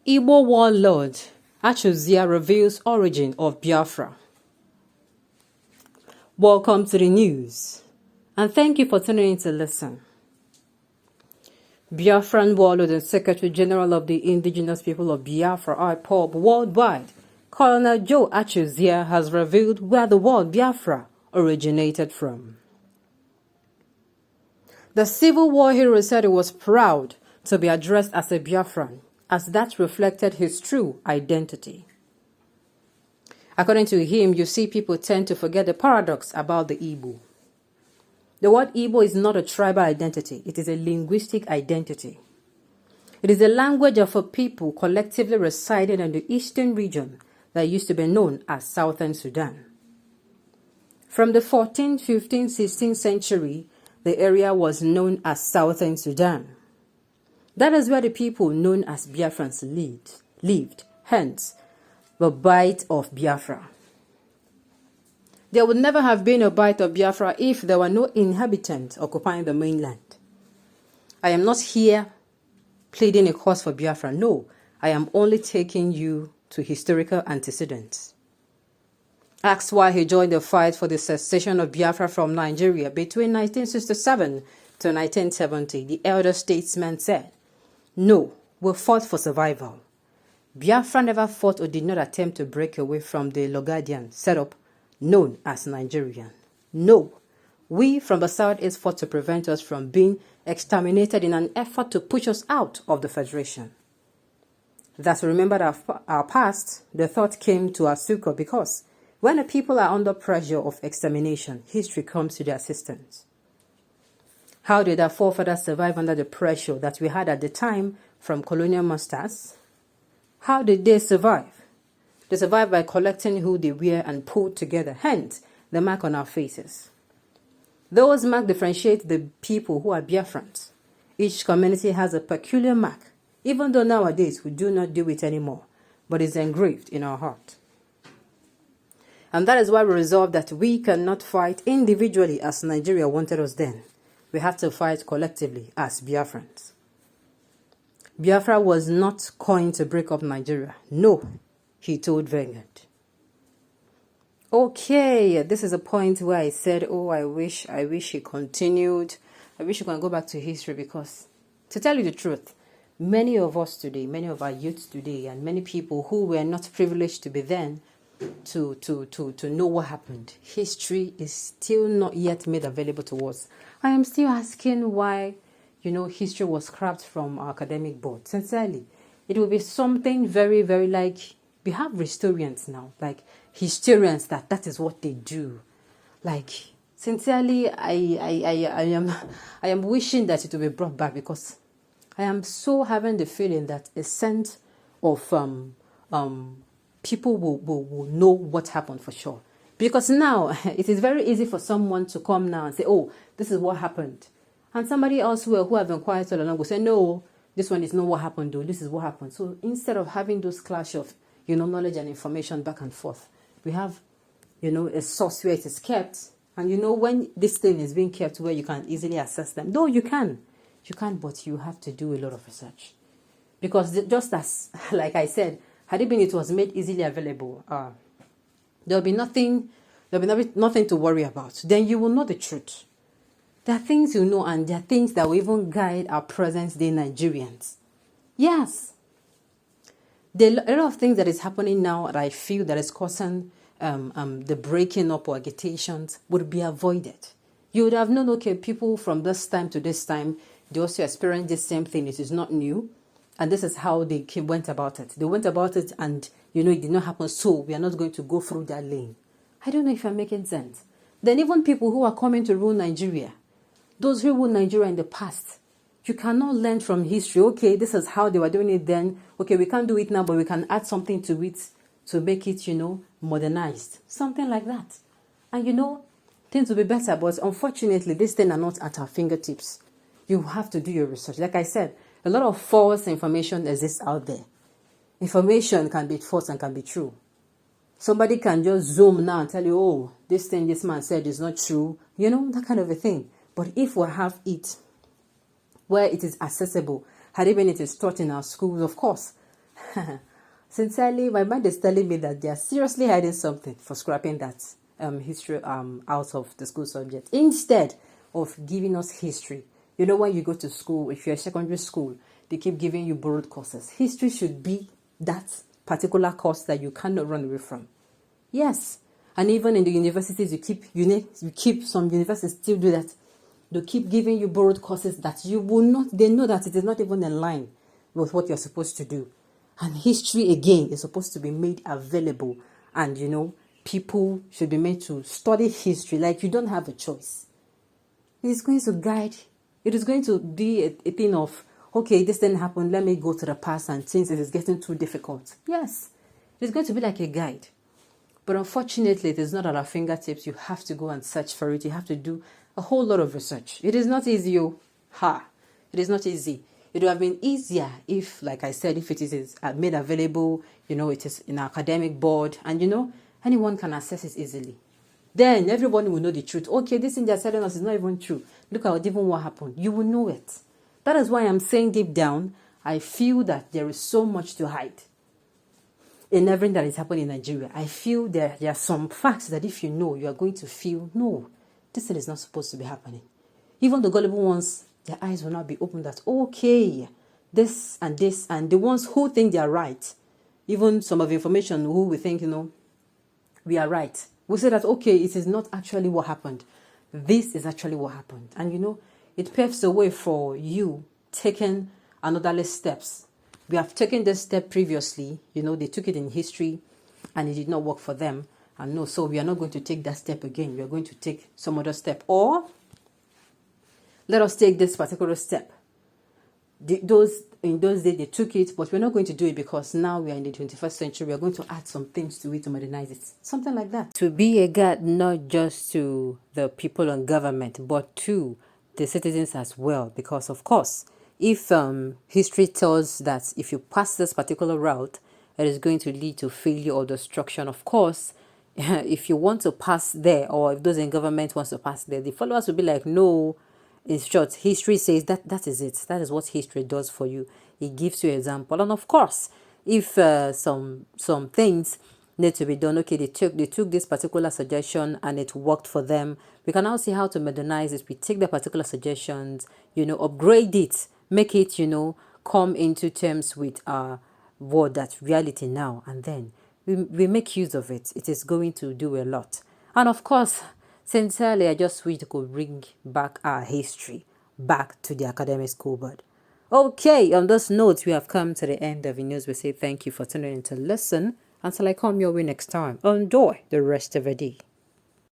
Igbo warlord Achụzia reveals origin of Biafra. Welcome to the news, and thank you for tuning in to listen. Biafran warlord and Secretary General of the Indigenous People of Biafra, IPOB worldwide, Colonel Joe Achụzia has revealed where the word Biafra originated from. The Civil War hero said he was proud to be addressed as a Biafran, as that reflected his true identity. According to him, you see people tend to forget the paradox about the Igbo. The word Igbo is not a tribal identity, it is a linguistic identity. It is a language of a people collectively residing in the eastern region that used to be known as Southern Sudan. From the 14th, 15th, 16th century, the area was known as Southern Sudan. That is where the people known as Biafrans lived, hence the Bight of Biafra. There would never have been a Bight of Biafra if there were no inhabitants occupying the mainland. I am not here pleading a cause for Biafra. No, I am only taking you to historical antecedents. Asked why he joined the fight for the secession of Biafra from Nigeria between 1967 to 1970, the elder statesman said, "No, we fought for survival. Biafra never fought or did not attempt to break away from the Logadian setup known as Nigerian. No, we from the Southeast fought to prevent us from being exterminated in an effort to push us out of the Federation." Thus, remembered our past, the thought came to our succor because when the people are under pressure of extermination, history comes to their assistance. How did our forefathers survive under the pressure that we had at the time from colonial masters? How did they survive? They survived by collecting who they were and pulled together, hence the mark on our faces. Those marks differentiate the people who are Biafrans. Each community has a peculiar mark, even though nowadays we do not do it anymore, but it's engraved in our heart. And that is why we resolved that we cannot fight individually as Nigeria wanted us then. We have to fight collectively as Biafrans. Biafra was not coined to break up Nigeria. No, he told Vanguard. Okay, this is a point where I said, oh, I wish he continued. I wish he can go back to history because, to tell you the truth, many of us today, many of our youths today, and many people who were not privileged to be then, to know what happened, history is still not yet made available to us. I am still asking why, history was scrapped from our academic board. Sincerely, it will be something very, very like, we have historians now, like historians that is what they do. Like, sincerely, I am wishing that it will be brought back because I am so having the feeling that a sense of people will know what happened for sure. Because now, it is very easy for someone to come now and say, oh, this is what happened. And somebody else who have been quiet all along will say, no, this one is not what happened, though. This is what happened. So instead of having those clash of, knowledge and information back and forth, we have, a source where it is kept. And when this thing is being kept where you can easily access them, though you can, but you have to do a lot of research. Because just as, like I said, had it was made easily available, there'll be nothing to worry about. Then you will know the truth. There are things you know, and there are things that will even guide our present-day Nigerians. Yes. There are a lot of things that is happening now that I feel that is causing the breaking up or agitations would be avoided. You would have known, okay, people from this time to this time, they also experienced the same thing. It is not new. And this is how they went about it. They went about it and, it did not happen. So we are not going to go through that lane. I don't know if I'm making sense. Then even people who are coming to rule Nigeria, those who ruled Nigeria in the past, you cannot learn from history. Okay, this is how they were doing it then. Okay, we can't do it now, but we can add something to it to make it, modernized. Something like that. And, things will be better. But unfortunately, these things are not at our fingertips. You have to do your research. Like I said, a lot of false information exists out there. Information can be false and can be true. Somebody can just zoom now and tell you, oh, this thing this man said is not true. That kind of a thing. But if we have it where it is accessible, had even it is taught in our schools, of course, Sincerely, my mind is telling me that they are seriously hiding something for scrapping that history out of the school subject instead of giving us history. You know, when you go to school, if you're a secondary school, they keep giving you borrowed courses. History should be that particular course that you cannot run away from. Yes, and even in the universities, you keep some universities still do that. They keep giving you borrowed courses that you will not. They know that it is not even in line with what you're supposed to do. And history again is supposed to be made available, and people should be made to study history like you don't have a choice. It is going to guide. It is going to be a thing of, okay, this didn't happen. Let me go to the past, and since it is getting too difficult, yes, it's going to be like a guide. But unfortunately, it is not at our fingertips. You have to go and search for it. You have to do a whole lot of research. It is not easy, It is not easy. It would have been easier if, like I said, if it is made available, it is in our academic board, and anyone can access it easily. Then everybody will know the truth. Okay, this thing they're telling us is not even true. Look at even what happened. You will know it. That is why I'm saying deep down, I feel that there is so much to hide in everything that is happening in Nigeria. I feel there are some facts that if you know, you are going to feel, no, this thing is not supposed to be happening. Even the gullible ones, their eyes will not be opened that, okay, this, and the ones who think they are right, even some of the information who we think, we are right. We say that, okay, it is not actually what happened. This is actually what happened. And, it paves the way for you taking another steps. We have taken this step previously. They took it in history and it did not work for them. And no, so we are not going to take that step again. We are going to take some other step. Or let us take this particular step. In those days, they took it, but we're not going to do it because now we are in the 21st century. We are going to add some things to it to modernize it. Something like that. To be a guide not just to the people and government, but to the citizens as well. Because, of course, if history tells that if you pass this particular route, it is going to lead to failure or destruction, of course, if you want to pass there, or if those in government wants to pass there, the followers will be like, no. In short, history says that is it. That is what history does for you. It gives you an example. And of course, if some things need to be done, okay, they took this particular suggestion and it worked for them. We can now see how to modernize it. We take the particular suggestions, upgrade it, make it, come into terms with our world, that's reality now. And then we make use of it. It is going to do a lot. And of course, sincerely, I just wish to could bring back our history back to the academic school board. Okay, on this note, we have come to the end of the news. We say thank you for tuning in to listen. Until I come your way next time, enjoy the rest of the day.